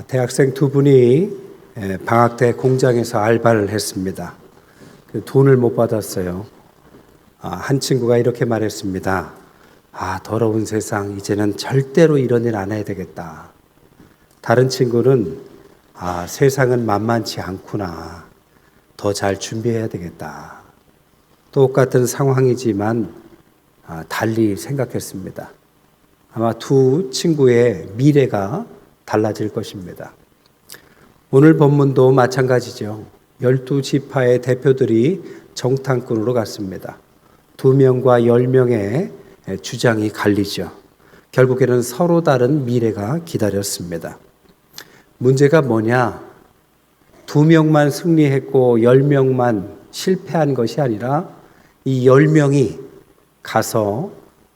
대학생 두 분이 방학 때 공장에서 알바를 했습니다. 돈을 못 받았어요. 한 친구가 이렇게 말했습니다. 더러운 세상, 이제는 절대로 이런 일 안 해야 되겠다. 다른 친구는 세상은 만만치 않구나. 더 잘 준비해야 되겠다. 똑같은 상황이지만 달리 생각했습니다. 아마 두 친구의 미래가 달라질 것입니다. 오늘 본문도 마찬가지죠. 12지파의 대표들이 정탐꾼으로 갔습니다. 2명과 10명의 주장이 갈리죠. 결국에는 서로 다른 미래가 기다렸습니다. 문제가 뭐냐? 2명만 승리했고 10명만 실패한 것이 아니라 이 10명이 가서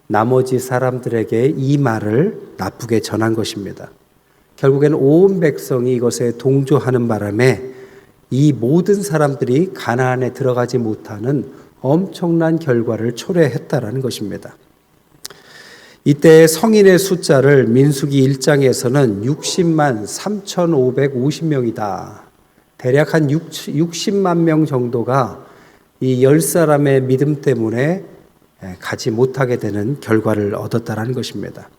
나머지 사람들에게 이 말을 나쁘게 전한 것입니다. 결국에는 온 백성이 이것에 동조하는 바람에 이 모든 사람들이 가나안에 들어가지 못하는 엄청난 결과를 초래했다라는 것입니다. 이때 성인의 숫자를 민수기 1장에서는 60만 3,550명이다. 대략 한 60만 명 정도가 이 10사람의 믿음 때문에 가지 못하게 되는 결과를 얻었다라는 것입니다.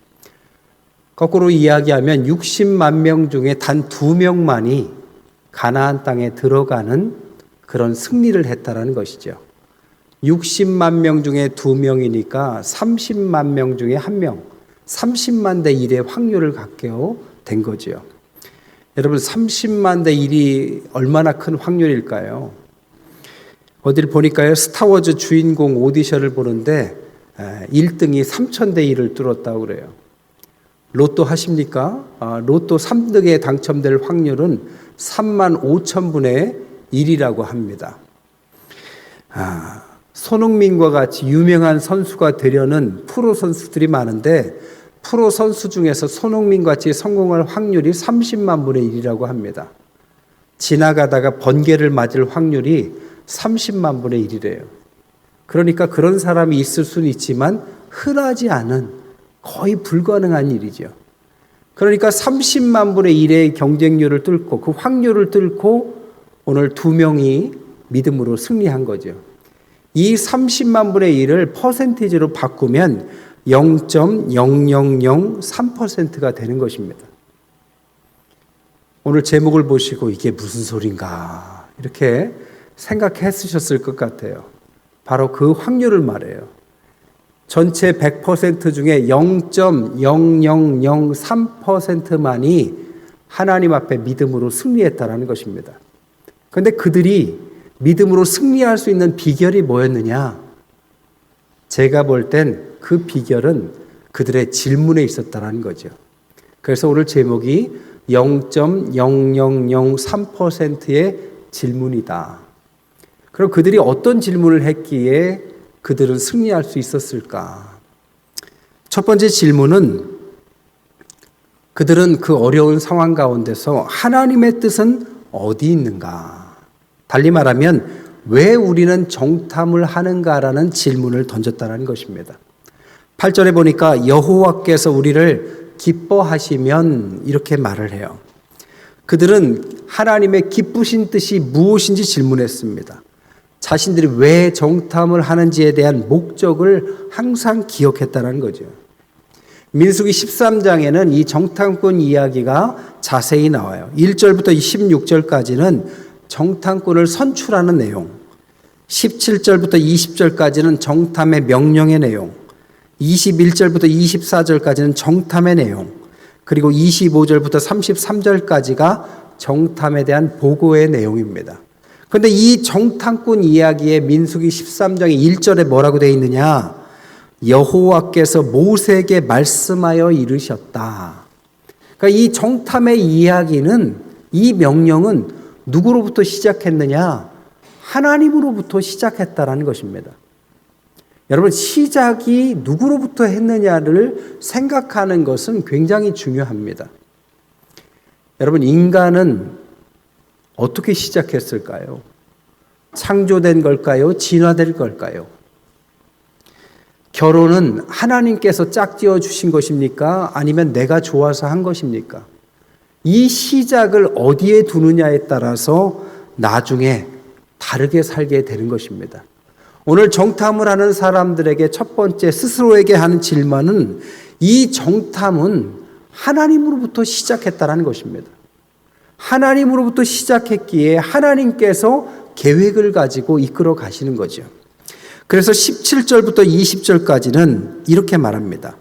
거꾸로 이야기하면 60만 명 중에 단 2명만이 가나안 땅에 들어가는 그런 승리를 했다라는 것이죠. 60만 명 중에 2명이니까 30만 명 중에 1명, 30만 대 1의 확률을 갖게 된 거죠. 여러분, 30만 대 1이 얼마나 큰 확률일까요? 어딜 보니까요, 스타워즈 주인공 오디션을 보는데 1등이 3,000대 1을 뚫었다고 그래요. 로또 하십니까? 로또 3등에 당첨될 확률은 3만 5천 분의 1이라고 합니다. 손흥민과 같이 유명한 선수가 되려는 프로 선수들이 많은데 프로 선수 중에서 손흥민 같이 성공할 확률이 30만 분의 1이라고 합니다. 지나가다가 번개를 맞을 확률이 30만 분의 1이래요. 그러니까 그런 사람이 있을 수는 있지만 흔하지 않은 거의 불가능한 일이죠. 그러니까 30만 분의 1의 경쟁률을 뚫고 그 확률을 뚫고 오늘 2명이 믿음으로 승리한 거죠. 이 30만 분의 1을 퍼센티지로 바꾸면 0.0003%가 되는 것입니다. 오늘 제목을 보시고 이게 무슨 소린가 이렇게 생각했으셨을 것 같아요. 바로 그 확률을 말해요. 전체 100% 중에 0.0003%만이 하나님 앞에 믿음으로 승리했다라는 것입니다. 그런데 그들이 믿음으로 승리할 수 있는 비결이 뭐였느냐? 제가 볼 땐 그 비결은 그들의 질문에 있었다라는 거죠. 그래서 오늘 제목이 0.0003%의 질문이다. 그럼 그들이 어떤 질문을 했기에 그들은 승리할 수 있었을까? 첫 번째 질문은 그들은 그 어려운 상황 가운데서 하나님의 뜻은 어디 있는가? 달리 말하면 왜 우리는 정탐을 하는가라는 질문을 던졌다는 것입니다. 8절에 보니까 여호와께서 우리를 기뻐하시면 이렇게 말을 해요. 그들은 하나님의 기쁘신 뜻이 무엇인지 질문했습니다. 자신들이 왜 정탐을 하는지에 대한 목적을 항상 기억했다는 거죠. 민수기 13장에는 이 정탐꾼 이야기가 자세히 나와요. 1절부터 16절까지는 정탐꾼을 선출하는 내용, 17절부터 20절까지는 정탐의 명령의 내용, 21절부터 24절까지는 정탐의 내용, 그리고 25절부터 33절까지가 정탐에 대한 보고의 내용입니다. 그런데 이 정탐꾼 이야기의 민수기 13장의 1절에 뭐라고 되어 있느냐? 여호와께서 모세에게 말씀하여 이르셨다. 그러니까 이 정탐의 이야기는, 이 명령은 누구로부터 시작했느냐? 하나님으로부터 시작했다라는 것입니다. 여러분, 시작이 누구로부터 했느냐를 생각하는 것은 굉장히 중요합니다. 여러분, 인간은 어떻게 시작했을까요? 창조된 걸까요? 진화될 걸까요? 결혼은 하나님께서 짝지어 주신 것입니까? 아니면 내가 좋아서 한 것입니까? 이 시작을 어디에 두느냐에 따라서 나중에 다르게 살게 되는 것입니다. 오늘 정탐을 하는 사람들에게 첫 번째 스스로에게 하는 질문은 이 정탐은 하나님으로부터 시작했다는 것입니다. 하나님으로부터 시작했기에 하나님께서 계획을 가지고 이끌어 가시는 거죠. 그래서 17절부터 20절까지는 이렇게 말합니다.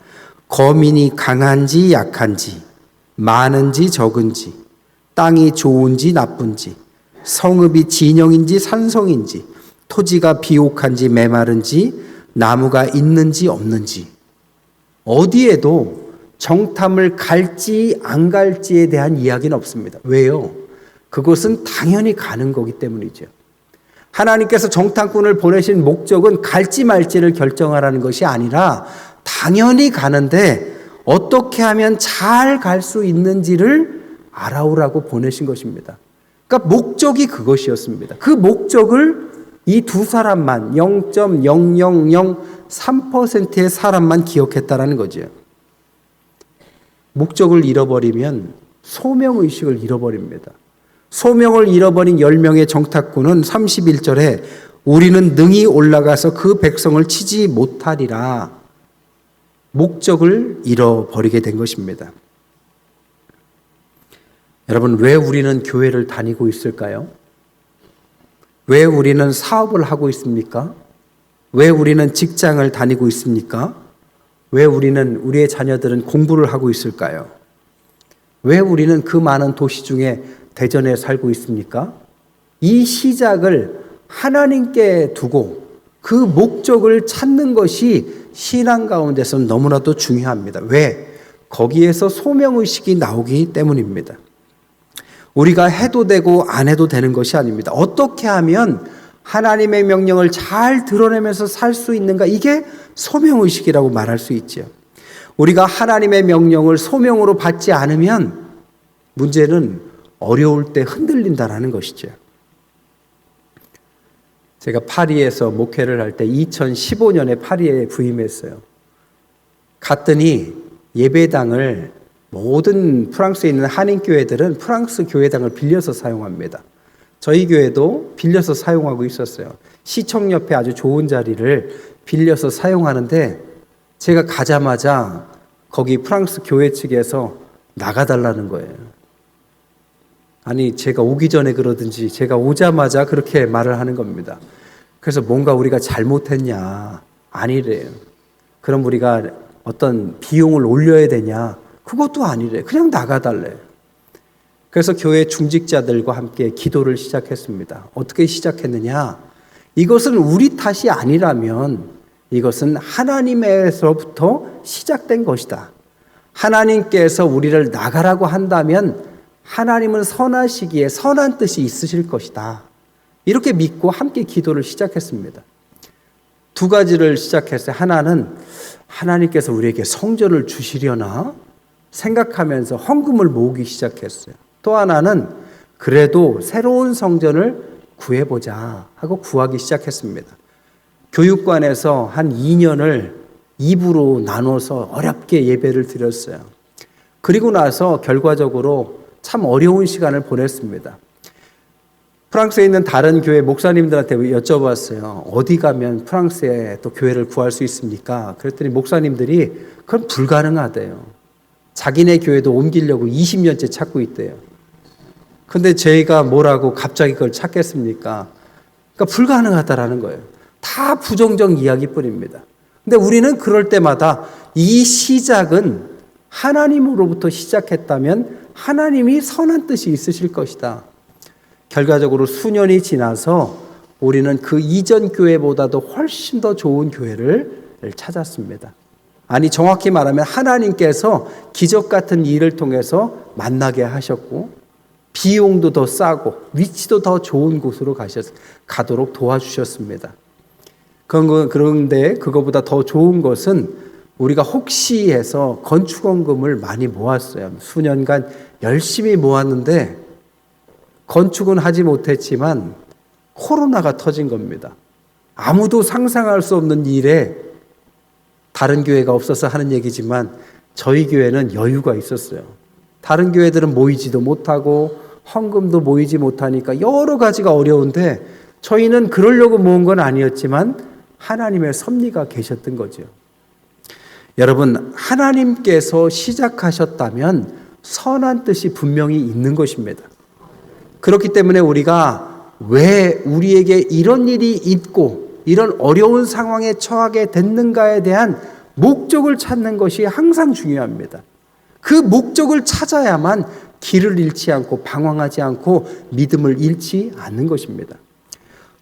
거민이 강한지 약한지, 많은지 적은지, 땅이 좋은지 나쁜지, 성읍이 진영인지 산성인지, 토지가 비옥한지 메마른지, 나무가 있는지 없는지, 어디에도 정탐을 갈지 안 갈지에 대한 이야기는 없습니다. 왜요? 그것은 당연히 가는 거기 때문이죠. 하나님께서 정탐꾼을 보내신 목적은 갈지 말지를 결정하라는 것이 아니라 당연히 가는데 어떻게 하면 잘 갈 수 있는지를 알아오라고 보내신 것입니다. 그러니까 목적이 그것이었습니다. 그 목적을 이 두 사람만 0.0003%의 사람만 기억했다라는 거죠. 목적을 잃어버리면 소명의식을 잃어버립니다. 소명을 잃어버린 10명의 정탐꾼은 31절에 우리는 능히 올라가서 그 백성을 치지 못하리라. 목적을 잃어버리게 된 것입니다. 여러분, 왜 우리는 교회를 다니고 있을까요? 왜 우리는 사업을 하고 있습니까? 왜 우리는 직장을 다니고 있습니까? 왜 우리의 자녀들은 공부를 하고 있을까요? 왜 우리는 그 많은 도시 중에 대전에 살고 있습니까? 이 시작을 하나님께 두고 그 목적을 찾는 것이 신앙 가운데서 너무나도 중요합니다. 왜? 거기에서 소명의식이 나오기 때문입니다. 우리가 해도 되고 안 해도 되는 것이 아닙니다. 어떻게 하면 하나님의 명령을 잘 드러내면서 살 수 있는가? 이게 소명의식이라고 말할 수 있죠. 우리가 하나님의 명령을 소명으로 받지 않으면 문제는 어려울 때 흔들린다라는 것이죠. 제가 파리에서 목회를 할 때 2015년에 파리에 부임했어요. 갔더니 예배당을 모든 프랑스에 있는 한인교회들은 프랑스 교회당을 빌려서 사용합니다. 저희 교회도 빌려서 사용하고 있었어요. 시청 옆에 아주 좋은 자리를 빌려서 사용하는데 제가 가자마자 거기 프랑스 교회 측에서 나가달라는 거예요. 아니, 제가 오기 전에 그러든지 제가 오자마자 그렇게 말을 하는 겁니다. 그래서 뭔가 우리가 잘못했냐? 아니래요. 그럼 우리가 어떤 비용을 올려야 되냐? 그것도 아니래. 그냥 나가달래. 그래서 교회 중직자들과 함께 기도를 시작했습니다. 어떻게 시작했느냐? 이것은 우리 탓이 아니라면 이것은 하나님에서부터 시작된 것이다. 하나님께서 우리를 나가라고 한다면 하나님은 선하시기에 선한 뜻이 있으실 것이다. 이렇게 믿고 함께 기도를 시작했습니다. 두 가지를 시작했어요. 하나는 하나님께서 우리에게 성전을 주시려나 생각하면서 헌금을 모으기 시작했어요. 또 하나는 그래도 새로운 성전을 구해보자 하고 구하기 시작했습니다. 교육관에서 한 2년을 2부로 나눠서 어렵게 예배를 드렸어요. 그리고 나서 결과적으로 참 어려운 시간을 보냈습니다. 프랑스에 있는 다른 교회 목사님들한테 여쭤봤어요. 어디 가면 프랑스에 또 교회를 구할 수 있습니까? 그랬더니 목사님들이 그건 불가능하대요. 자기네 교회도 옮기려고 20년째 찾고 있대요. 근데 저희가 뭐라고 갑자기 그걸 찾겠습니까? 그러니까 불가능하다라는 거예요. 다 부정적 이야기뿐입니다. 근데 우리는 그럴 때마다 이 시작은 하나님으로부터 시작했다면 하나님이 선한 뜻이 있으실 것이다. 결과적으로 수년이 지나서 우리는 그 이전 교회보다도 훨씬 더 좋은 교회를 찾았습니다. 아니, 정확히 말하면 하나님께서 기적 같은 일을 통해서 만나게 하셨고 비용도 더 싸고 위치도 더 좋은 곳으로 가도록 도와주셨습니다. 그런데 그거보다 더 좋은 것은 우리가 혹시 해서 건축원금을 많이 모았어요. 수년간 열심히 모았는데 건축은 하지 못했지만 코로나가 터진 겁니다. 아무도 상상할 수 없는 일에 다른 교회가 없어서 하는 얘기지만 저희 교회는 여유가 있었어요. 다른 교회들은 모이지도 못하고 헌금도 모이지 못하니까 여러 가지가 어려운데 저희는 그러려고 모은 건 아니었지만 하나님의 섭리가 계셨던 거죠. 여러분, 하나님께서 시작하셨다면 선한 뜻이 분명히 있는 것입니다. 그렇기 때문에 우리가 왜 우리에게 이런 일이 있고 이런 어려운 상황에 처하게 됐는가에 대한 목적을 찾는 것이 항상 중요합니다. 그 목적을 찾아야만 길을 잃지 않고 방황하지 않고 믿음을 잃지 않는 것입니다.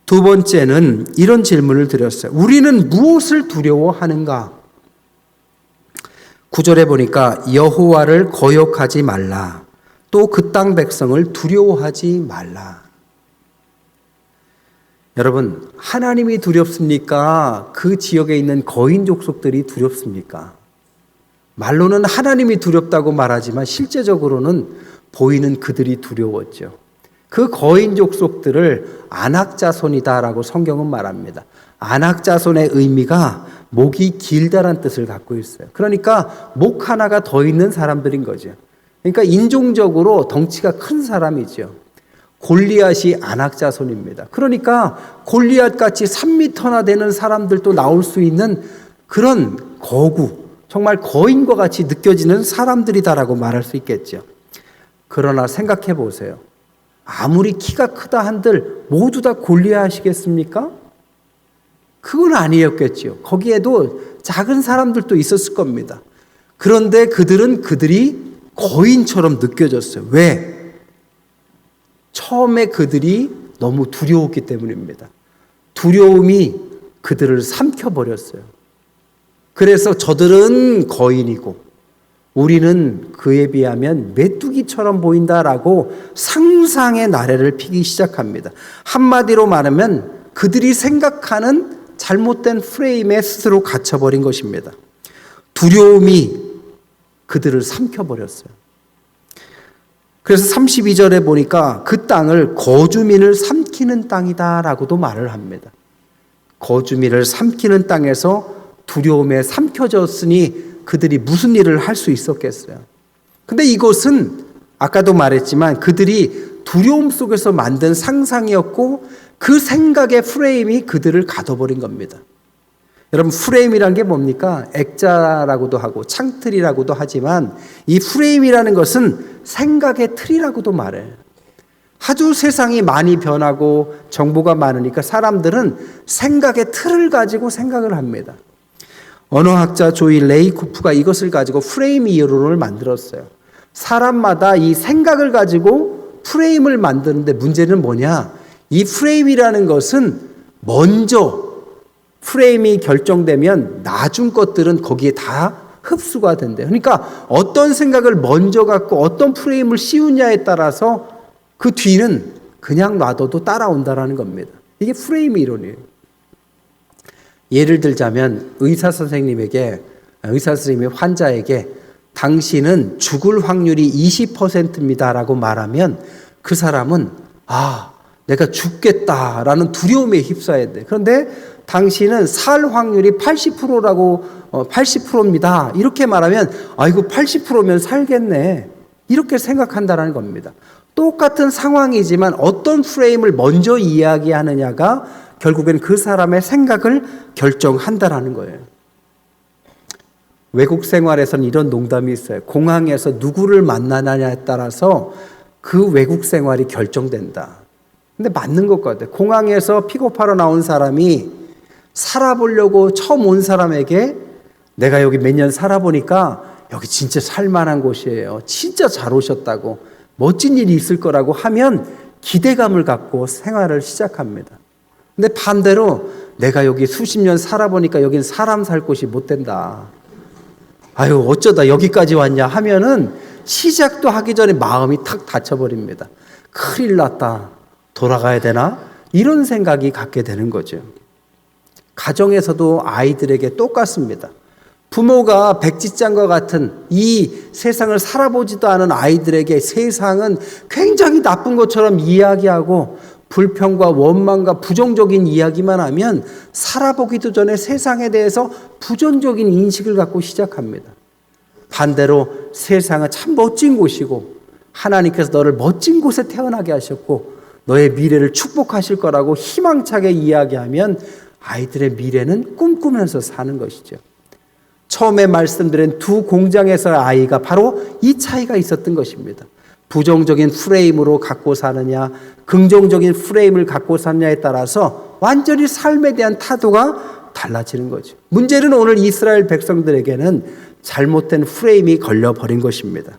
두 번째는 이런 질문을 드렸어요. 우리는 무엇을 두려워하는가? 9절에 보니까 여호와를 거역하지 말라. 또 그 땅 백성을 두려워하지 말라. 여러분, 하나님이 두렵습니까? 그 지역에 있는 거인 족속들이 두렵습니까? 말로는 하나님이 두렵다고 말하지만 실제적으로는 보이는 그들이 두려웠죠. 그 거인 족속들을 안악자손이다라고 성경은 말합니다. 안악자손의 의미가 목이 길다란 뜻을 갖고 있어요. 그러니까 목 하나가 더 있는 사람들인 거죠. 그러니까 인종적으로 덩치가 큰 사람이죠. 골리앗이 안악자손입니다. 그러니까 골리앗같이 3m나 되는 사람들도 나올 수 있는 그런 거구, 정말 거인과 같이 느껴지는 사람들이다라고 말할 수 있겠죠. 그러나 생각해 보세요. 아무리 키가 크다 한들 모두 다 골리앗이겠습니까? 그건 아니었겠죠. 거기에도 작은 사람들도 있었을 겁니다. 그런데 그들이 거인처럼 느껴졌어요. 왜? 처음에 그들이 너무 두려웠기 때문입니다. 두려움이 그들을 삼켜버렸어요. 그래서 저들은 거인이고 우리는 그에 비하면 메뚜기처럼 보인다라고 상상의 나래를 피기 시작합니다. 한마디로 말하면 그들이 생각하는 잘못된 프레임에 스스로 갇혀버린 것입니다. 두려움이 그들을 삼켜버렸어요. 그래서 32절에 보니까 그 땅을 거주민을 삼키는 땅이다라고도 말을 합니다. 거주민을 삼키는 땅에서 두려움에 삼켜졌으니 그들이 무슨 일을 할 수 있었겠어요. 근데 이것은 아까도 말했지만 그들이 두려움 속에서 만든 상상이었고 그 생각의 프레임이 그들을 가둬버린 겁니다. 여러분, 프레임이란 게 뭡니까? 액자라고도 하고 창틀이라고도 하지만 이 프레임이라는 것은 생각의 틀이라고도 말해요. 하도 세상이 많이 변하고 정보가 많으니까 사람들은 생각의 틀을 가지고 생각을 합니다. 언어학자 조이 레이코프가 이것을 가지고 프레임 이론을 만들었어요. 사람마다 이 생각을 가지고 프레임을 만드는데 문제는 뭐냐? 이 프레임이라는 것은 먼저 프레임이 결정되면 나중 것들은 거기에 다 흡수가 된대요. 그러니까 어떤 생각을 먼저 갖고 어떤 프레임을 씌우냐에 따라서 그 뒤는 그냥 놔둬도 따라온다라는 겁니다. 이게 프레임 이론이에요. 예를 들자면 의사 선생님이 환자에게 당신은 죽을 확률이 20%입니다라고 말하면 그 사람은 내가 죽겠다라는 두려움에 휩싸여야 돼. 그런데 당신은 살 확률이 80%입니다. 이렇게 말하면 이거 80%면 살겠네. 이렇게 생각한다라는 겁니다. 똑같은 상황이지만 어떤 프레임을 먼저 이야기하느냐가 결국엔 그 사람의 생각을 결정한다라는 거예요. 외국 생활에서는 이런 농담이 있어요. 공항에서 누구를 만나느냐에 따라서 그 외국 생활이 결정된다. 근데 맞는 것 같아요. 공항에서 픽업하러 나온 사람이 살아보려고 처음 온 사람에게 내가 여기 몇 년 살아보니까 여기 진짜 살만한 곳이에요. 진짜 잘 오셨다고 멋진 일이 있을 거라고 하면 기대감을 갖고 생활을 시작합니다. 근데 반대로 내가 여기 수십 년 살아보니까 여기는 사람 살 곳이 못 된다. 어쩌다 여기까지 왔냐 하면은 시작도 하기 전에 마음이 탁 닫혀버립니다. 큰일 났다. 돌아가야 되나? 이런 생각이 갖게 되는 거죠. 가정에서도 아이들에게 똑같습니다. 부모가 백지장과 같은 이 세상을 살아보지도 않은 아이들에게 세상은 굉장히 나쁜 것처럼 이야기하고 불평과 원망과 부정적인 이야기만 하면 살아보기도 전에 세상에 대해서 부정적인 인식을 갖고 시작합니다. 반대로 세상은 참 멋진 곳이고 하나님께서 너를 멋진 곳에 태어나게 하셨고 너의 미래를 축복하실 거라고 희망차게 이야기하면 아이들의 미래는 꿈꾸면서 사는 것이죠. 처음에 말씀드린 두 공장에서의 아이가 바로 이 차이가 있었던 것입니다. 부정적인 프레임으로 갖고 사느냐, 긍정적인 프레임을 갖고 사느냐에 따라서 완전히 삶에 대한 태도가 달라지는 거죠. 문제는 오늘 이스라엘 백성들에게는 잘못된 프레임이 걸려버린 것입니다.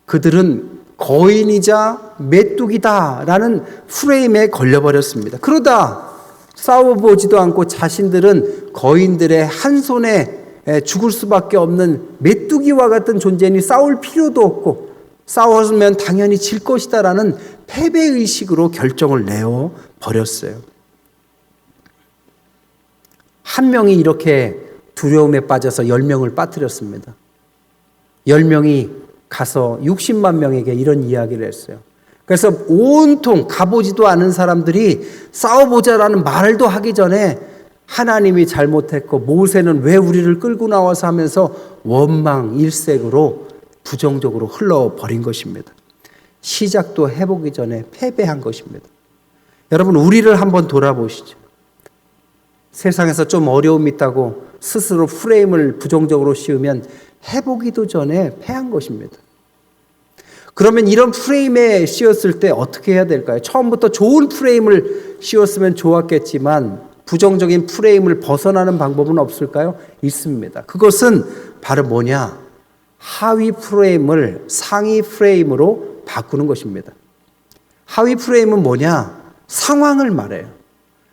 그들은 거인이자 메뚜기다라는 프레임에 걸려버렸습니다. 그러다 싸워보지도 않고 자신들은 거인들의 한 손에 죽을 수밖에 없는 메뚜기와 같은 존재니 싸울 필요도 없고 싸웠으면 당연히 질 것이다라는 패배의식으로 결정을 내어버렸어요. 한 명이 이렇게 두려움에 빠져서 10명을 빠뜨렸습니다. 10명이 가서 60만 명에게 이런 이야기를 했어요. 그래서 온통 가보지도 않은 사람들이 싸워보자라는 말도 하기 전에 하나님이 잘못했고 모세는 왜 우리를 끌고 나와서 하면서 원망 일색으로 부정적으로 흘러버린 것입니다. 시작도 해보기 전에 패배한 것입니다. 여러분, 우리를 한번 돌아보시죠. 세상에서 좀 어려움이 있다고 스스로 프레임을 부정적으로 씌우면 해보기도 전에 패한 것입니다. 그러면 이런 프레임에 씌웠을 때 어떻게 해야 될까요? 처음부터 좋은 프레임을 씌웠으면 좋았겠지만 부정적인 프레임을 벗어나는 방법은 없을까요? 있습니다. 그것은 바로 뭐냐? 하위 프레임을 상위 프레임으로 바꾸는 것입니다. 하위 프레임은 뭐냐? 상황을 말해요.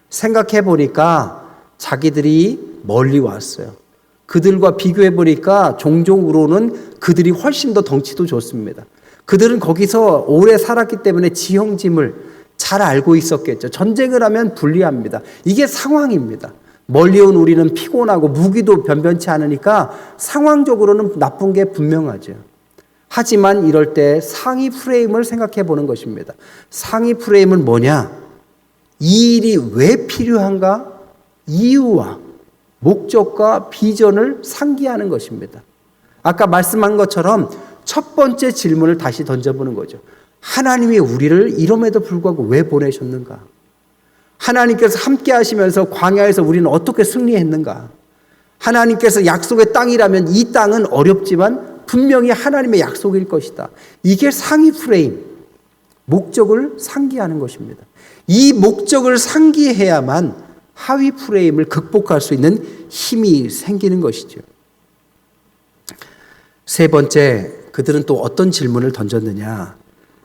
생각해 보니까 자기들이 멀리 왔어요. 그들과 비교해 보니까 종족으로는 그들이 훨씬 더 덩치도 좋습니다. 그들은 거기서 오래 살았기 때문에 지형짐을 잘 알고 있었겠죠. 전쟁을 하면 불리합니다. 이게 상황입니다. 멀리 온 우리는 피곤하고 무기도 변변치 않으니까 상황적으로는 나쁜 게 분명하죠. 하지만 이럴 때 상위 프레임을 생각해 보는 것입니다. 상위 프레임은 뭐냐? 이 일이 왜 필요한가? 이유와 목적과 비전을 상기하는 것입니다. 아까 말씀한 것처럼 첫 번째 질문을 다시 던져보는 거죠. 하나님이 우리를 이럼에도 불구하고 왜 보내셨는가? 하나님께서 함께 하시면서 광야에서 우리는 어떻게 승리했는가? 하나님께서 약속의 땅이라면 이 땅은 어렵지만 분명히 하나님의 약속일 것이다. 이게 상위 프레임, 목적을 상기하는 것입니다. 이 목적을 상기해야만 하위 프레임을 극복할 수 있는 힘이 생기는 것이죠. 세 번째, 그들은 또 어떤 질문을 던졌느냐?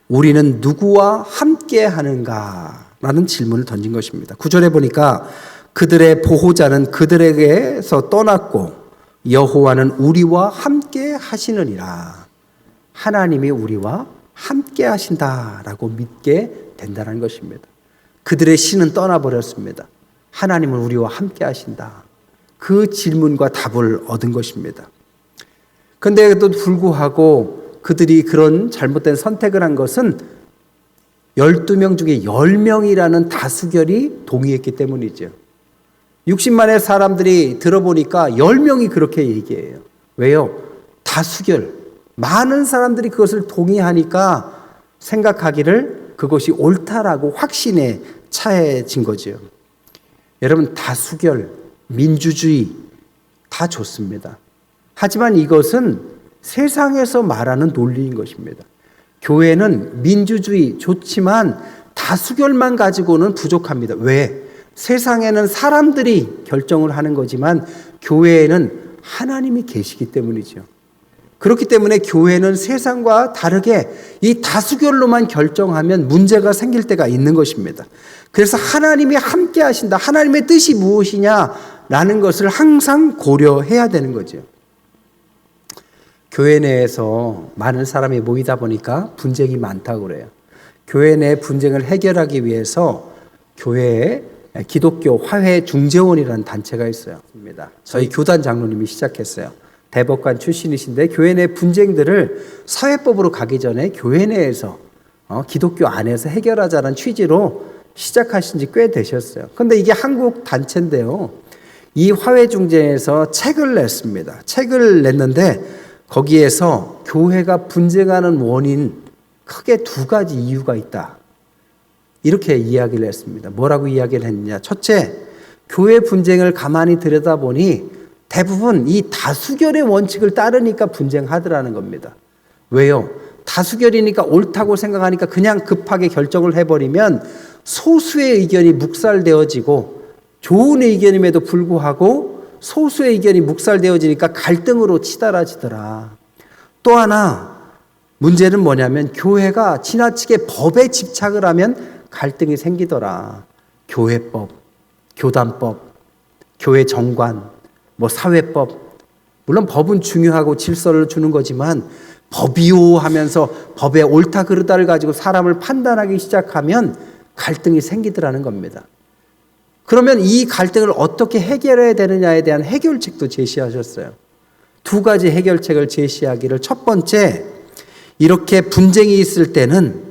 우리는 누구와 함께 하는가? 라는 질문을 던진 것입니다. 9절에 보니까 그들의 보호자는 그들에게서 떠났고 여호와는 우리와 함께 하시느니라. 하나님이 우리와 함께 하신다라고 믿게 된다는 것입니다. 그들의 신은 떠나버렸습니다. 하나님은 우리와 함께 하신다. 그 질문과 답을 얻은 것입니다. 그런데도 불구하고 그들이 그런 잘못된 선택을 한 것은 12명 중에 10명이라는 다수결이 동의했기 때문이죠. 60만의 사람들이 들어보니까 10명이 그렇게 얘기해요. 왜요? 다수결. 많은 사람들이 그것을 동의하니까 생각하기를 그것이 옳다라고 확신에 차해진 거죠. 여러분, 다수결, 민주주의 다 좋습니다. 하지만 이것은 세상에서 말하는 논리인 것입니다. 교회는 민주주의 좋지만 다수결만 가지고는 부족합니다. 왜? 세상에는 사람들이 결정을 하는 거지만 교회에는 하나님이 계시기 때문이죠. 그렇기 때문에 교회는 세상과 다르게 이 다수결로만 결정하면 문제가 생길 때가 있는 것입니다. 그래서 하나님이 함께 하신다. 하나님의 뜻이 무엇이냐라는 것을 항상 고려해야 되는 거죠. 교회 내에서 많은 사람이 모이다 보니까 분쟁이 많다고 그래요. 교회 내 분쟁을 해결하기 위해서 교회에 기독교 화해 중재원이라는 단체가 있어요. 저희 교단 장로님이 시작했어요. 대법관 출신이신데 교회 내 분쟁들을 사회법으로 가기 전에 교회 내에서 기독교 안에서 해결하자는 취지로 시작하신 지 꽤 되셨어요. 그런데 이게 한국 단체인데요. 이 화해 중재에서 책을 냈습니다. 책을 냈는데 거기에서 교회가 분쟁하는 원인 크게 두 가지 이유가 있다. 이렇게 이야기를 했습니다. 뭐라고 이야기를 했느냐. 첫째, 교회 분쟁을 가만히 들여다보니 대부분 이 다수결의 원칙을 따르니까 분쟁하더라는 겁니다. 왜요? 다수결이니까 옳다고 생각하니까 그냥 급하게 결정을 해버리면 소수의 의견이 묵살되어지고 좋은 의견임에도 불구하고 소수의 의견이 묵살되어지니까 갈등으로 치달아지더라. 또 하나 문제는 뭐냐면 교회가 지나치게 법에 집착을 하면 갈등이 생기더라. 교회법, 교단법, 교회 정관, 사회법. 물론 법은 중요하고 질서를 주는 거지만 법이요 하면서 법의 옳다 그르다를 가지고 사람을 판단하기 시작하면 갈등이 생기더라는 겁니다. 그러면 이 갈등을 어떻게 해결해야 되느냐에 대한 해결책도 제시하셨어요. 두 가지 해결책을 제시하기를, 첫 번째, 이렇게 분쟁이 있을 때는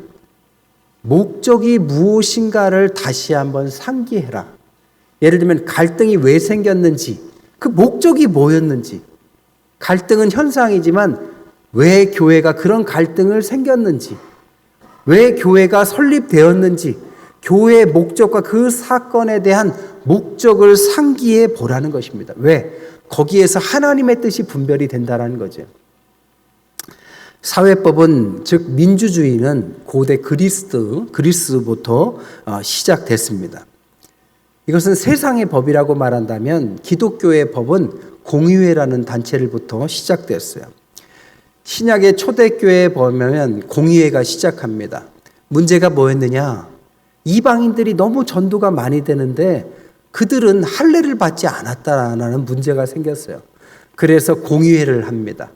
목적이 무엇인가를 다시 한번 상기해라. 예를 들면 갈등이 왜 생겼는지, 그 목적이 뭐였는지, 갈등은 현상이지만 왜 교회가 그런 갈등을 생겼는지, 왜 교회가 설립되었는지, 교회의 목적과 그 사건에 대한 목적을 상기해 보라는 것입니다. 왜? 거기에서 하나님의 뜻이 분별이 된다는 거죠. 사회법은, 즉 민주주의는 고대 그리스부터 시작됐습니다. 이것은 세상의 법이라고 말한다면 기독교의 법은 공의회라는 단체로부터 시작됐어요. 신약의 초대교회에 보면 공의회가 시작합니다. 문제가 뭐였느냐? 이방인들이 너무 전도가 많이 되는데 그들은 할례를 받지 않았다라는 문제가 생겼어요. 그래서 공의회를 합니다.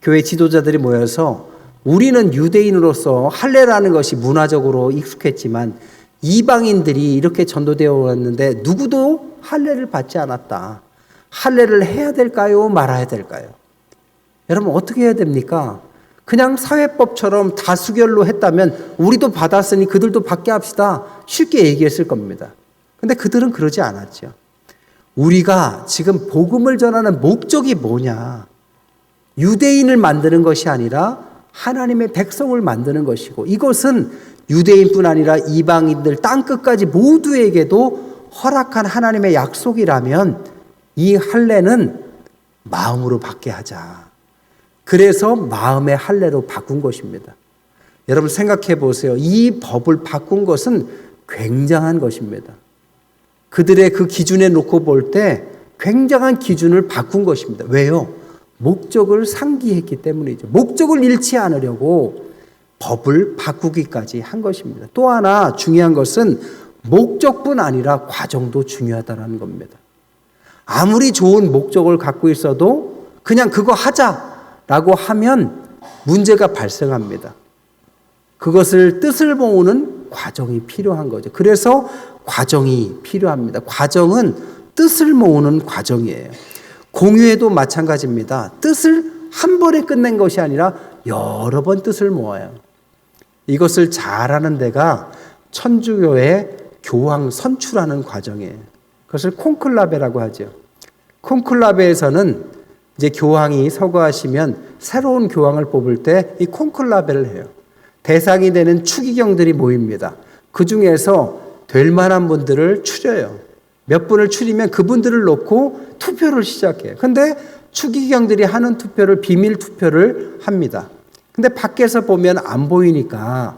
교회 지도자들이 모여서 우리는 유대인으로서 할례라는 것이 문화적으로 익숙했지만 이방인들이 이렇게 전도되어 왔는데 누구도 할례를 받지 않았다. 할례를 해야 될까요? 말아야 될까요? 여러분 어떻게 해야 됩니까? 그냥 사회법처럼 다수결로 했다면 우리도 받았으니 그들도 받게 합시다. 쉽게 얘기했을 겁니다. 근데 그들은 그러지 않았죠. 우리가 지금 복음을 전하는 목적이 뭐냐? 유대인을 만드는 것이 아니라 하나님의 백성을 만드는 것이고, 이것은 유대인뿐 아니라 이방인들 땅끝까지 모두에게도 허락한 하나님의 약속이라면 이 할례는 마음으로 받게 하자. 그래서 마음의 할례로 바꾼 것입니다. 여러분 생각해 보세요. 이 법을 바꾼 것은 굉장한 것입니다. 그들의 그 기준에 놓고 볼 때 굉장한 기준을 바꾼 것입니다. 왜요? 목적을 상기했기 때문이죠. 목적을 잃지 않으려고 법을 바꾸기까지 한 것입니다. 또 하나 중요한 것은 목적뿐 아니라 과정도 중요하다는 겁니다. 아무리 좋은 목적을 갖고 있어도 그냥 그거 하자라고 하면 문제가 발생합니다. 그것을 뜻을 모으는 과정이 필요한 거죠. 그래서 과정이 필요합니다. 과정은 뜻을 모으는 과정이에요. 공유회도 마찬가지입니다. 뜻을 한 번에 끝낸 것이 아니라 여러 번 뜻을 모아요. 이것을 잘하는 데가 천주교의 교황 선출하는 과정이에요. 그것을 콘클라베라고 하죠. 콘클라베에서는 이제 교황이 서거하시면 새로운 교황을 뽑을 때 이 콘클라베를 해요. 대상이 되는 추기경들이 모입니다. 그 중에서 될 만한 분들을 추려요. 몇 분을 추리면 그분들을 놓고 투표를 시작해요. 근데 추기경들이 하는 투표를 비밀 투표를 합니다. 근데 밖에서 보면 안 보이니까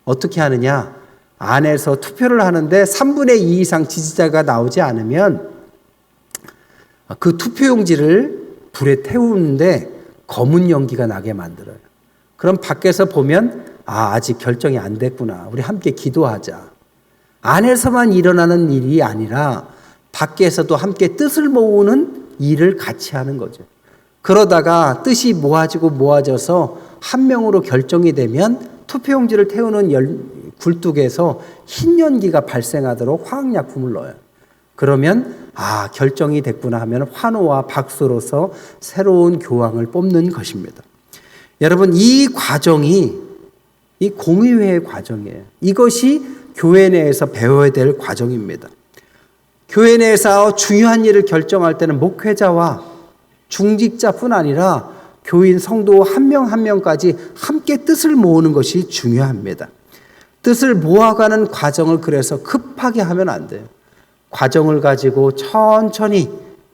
어떻게 하느냐? 안에서 투표를 하는데 3분의 2 이상 지지자가 나오지 않으면 그 투표용지를 불에 태우는데 검은 연기가 나게 만들어요. 그럼 밖에서 보면 아직 결정이 안 됐구나. 우리 함께 기도하자. 안에서만 일어나는 일이 아니라 밖에서도 함께 뜻을 모으는 일을 같이 하는 거죠. 그러다가 뜻이 모아져서 한 명으로 결정이 되면 투표용지를 태우는 굴뚝에서 흰 연기가 발생하도록 화학약품을 넣어요. 그러면 결정이 됐구나 하면 환호와 박수로서 새로운 교황을 뽑는 것입니다. 여러분 이 과정이 이 공의회의 과정이에요. 이것이 교회 내에서 배워야 될 과정입니다. 교회 내에서 중요한 일을 결정할 때는 목회자와 중직자뿐 아니라 교인 성도 한 명 한 명까지 함께 뜻을 모으는 것이 중요합니다. 뜻을 모아가는 과정을 그래서 급하게 하면 안 돼요. 과정을 가지고 천천히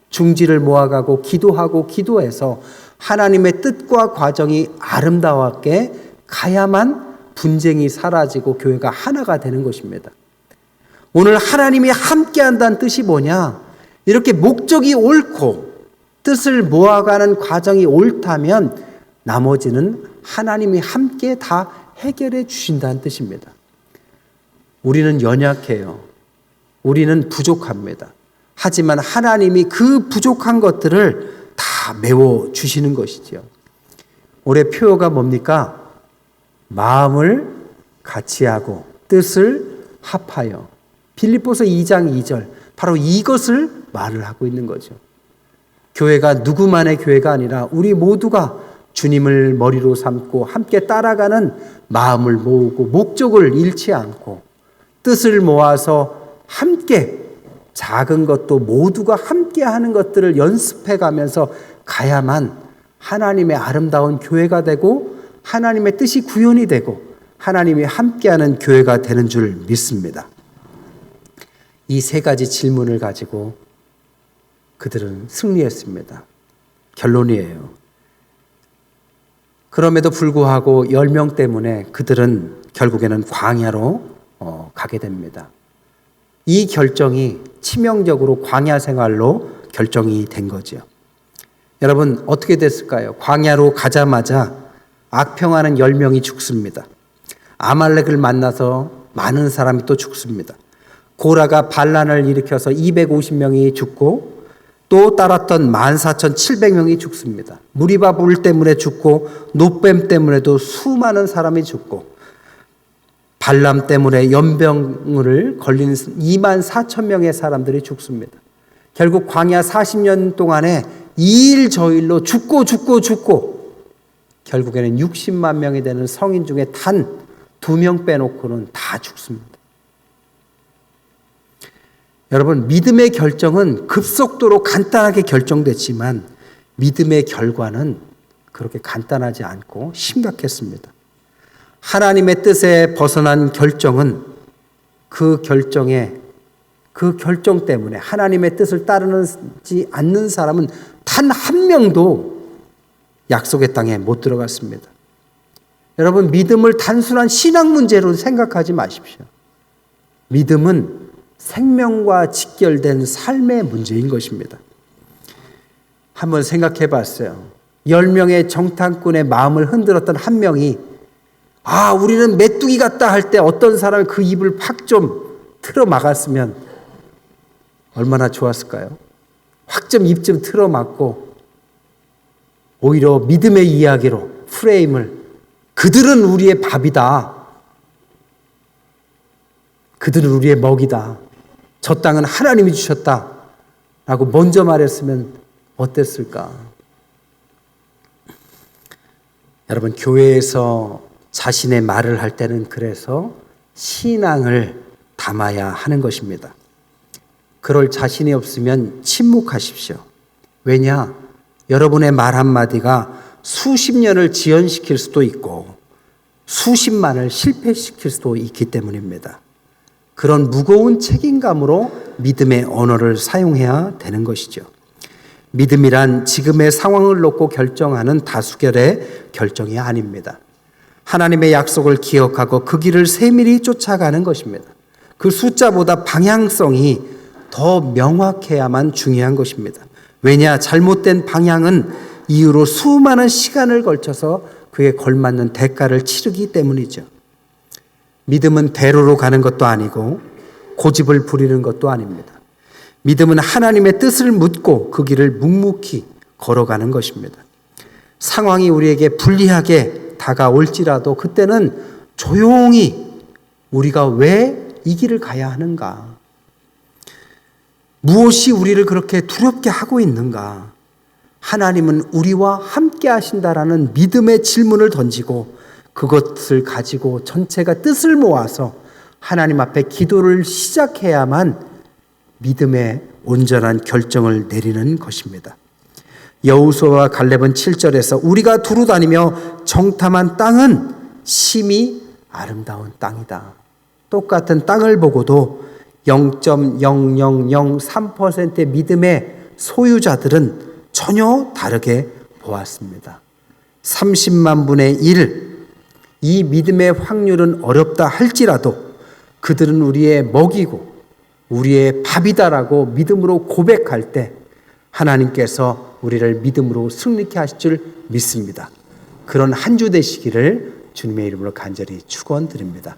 중지를 모아가고 기도하고 기도해서 하나님의 뜻과 과정이 아름다웠게 가야만 분쟁이 사라지고 교회가 하나가 되는 것입니다. 오늘 하나님이 함께 한다는 뜻이 뭐냐? 이렇게 목적이 옳고 뜻을 모아가는 과정이 옳다면 나머지는 하나님이 함께 다 해결해 주신다는 뜻입니다. 우리는 연약해요. 우리는 부족합니다. 하지만 하나님이 그 부족한 것들을 다 메워 주시는 것이지요. 올해 표어가 뭡니까? 마음을 같이 하고 뜻을 합하여. 빌립보서 2장 2절. 바로 이것을 말을 하고 있는 거죠. 교회가 누구만의 교회가 아니라 우리 모두가 주님을 머리로 삼고 함께 따라가는 마음을 모으고 목적을 잃지 않고 뜻을 모아서 함께 작은 것도 모두가 함께 하는 것들을 연습해 가면서 가야만 하나님의 아름다운 교회가 되고 하나님의 뜻이 구현이 되고 하나님이 함께하는 교회가 되는 줄 믿습니다. 이 세 가지 질문을 가지고 그들은 승리했습니다. 결론이에요. 그럼에도 불구하고 10명 때문에 그들은 결국에는 광야로 가게 됩니다. 이 결정이 치명적으로 광야 생활로 결정이 된 거죠. 여러분 어떻게 됐을까요? 광야로 가자마자 악평하는 10명이 죽습니다. 아말렉을 만나서 많은 사람이 또 죽습니다. 고라가 반란을 일으켜서 250명이 죽고 또 따랐던 14,700명이 죽습니다. 무리바 불 때문에 죽고 노뱀 때문에도 수많은 사람이 죽고 발람 때문에 연병을 걸리는 24,000명의 사람들이 죽습니다. 결국 광야 40년 동안에 이 일 저 일로 죽고 결국에는 60만 명이 되는 성인 중에 단 2명 빼놓고는 다 죽습니다. 여러분 믿음의 결정은 급속도로 간단하게 결정됐지만 믿음의 결과는 그렇게 간단하지 않고 심각했습니다. 하나님의 뜻에 벗어난 결정은 그 결정 때문에 하나님의 뜻을 따르지 않는 사람은 단 한 명도 약속의 땅에 못 들어갔습니다. 여러분 믿음을 단순한 신앙 문제로 생각하지 마십시오. 믿음은 생명과 직결된 삶의 문제인 것입니다. 한번 생각해 봤어요. 10명의 정탐꾼의 마음을 흔들었던 한 명이 우리는 메뚜기 같다 할 때 어떤 사람이 그 입을 팍 좀 틀어 막았으면 얼마나 좋았을까요? 확 좀 입 좀 틀어 막고 오히려 믿음의 이야기로 프레임을 그들은 우리의 밥이다. 그들은 우리의 먹이다. 저 땅은 하나님이 주셨다. 라고 먼저 말했으면 어땠을까? 여러분 교회에서 자신의 말을 할 때는 그래서 신앙을 담아야 하는 것입니다. 그럴 자신이 없으면 침묵하십시오. 왜냐? 여러분의 말 한마디가 수십 년을 지연시킬 수도 있고 수십만을 실패시킬 수도 있기 때문입니다. 그런 무거운 책임감으로 믿음의 언어를 사용해야 되는 것이죠. 믿음이란 지금의 상황을 놓고 결정하는 다수결의 결정이 아닙니다. 하나님의 약속을 기억하고 그 길을 세밀히 쫓아가는 것입니다. 그 숫자보다 방향성이 더 명확해야만 중요한 것입니다. 왜냐? 잘못된 방향은 이후로 수많은 시간을 걸쳐서 그에 걸맞는 대가를 치르기 때문이죠. 믿음은 대로로 가는 것도 아니고 고집을 부리는 것도 아닙니다. 믿음은 하나님의 뜻을 묻고 그 길을 묵묵히 걸어가는 것입니다. 상황이 우리에게 불리하게 다가올지라도 그때는 조용히 우리가 왜 이 길을 가야 하는가? 무엇이 우리를 그렇게 두렵게 하고 있는가? 하나님은 우리와 함께 하신다라는 믿음의 질문을 던지고 그것을 가지고 전체가 뜻을 모아서 하나님 앞에 기도를 시작해야만 믿음의 온전한 결정을 내리는 것입니다. 여호수아와 갈렙은 7절에서 우리가 두루 다니며 정탐한 땅은 심히 아름다운 땅이다. 똑같은 땅을 보고도 0.0003%의 믿음의 소유자들은 전혀 다르게 보았습니다. 30만 분의 1, 이 믿음의 확률은 어렵다 할지라도 그들은 우리의 먹이고 우리의 밥이다라고 믿음으로 고백할 때 하나님께서 우리를 믿음으로 승리케 하실 줄 믿습니다. 그런 한 주 되시기를 주님의 이름으로 간절히 축원드립니다.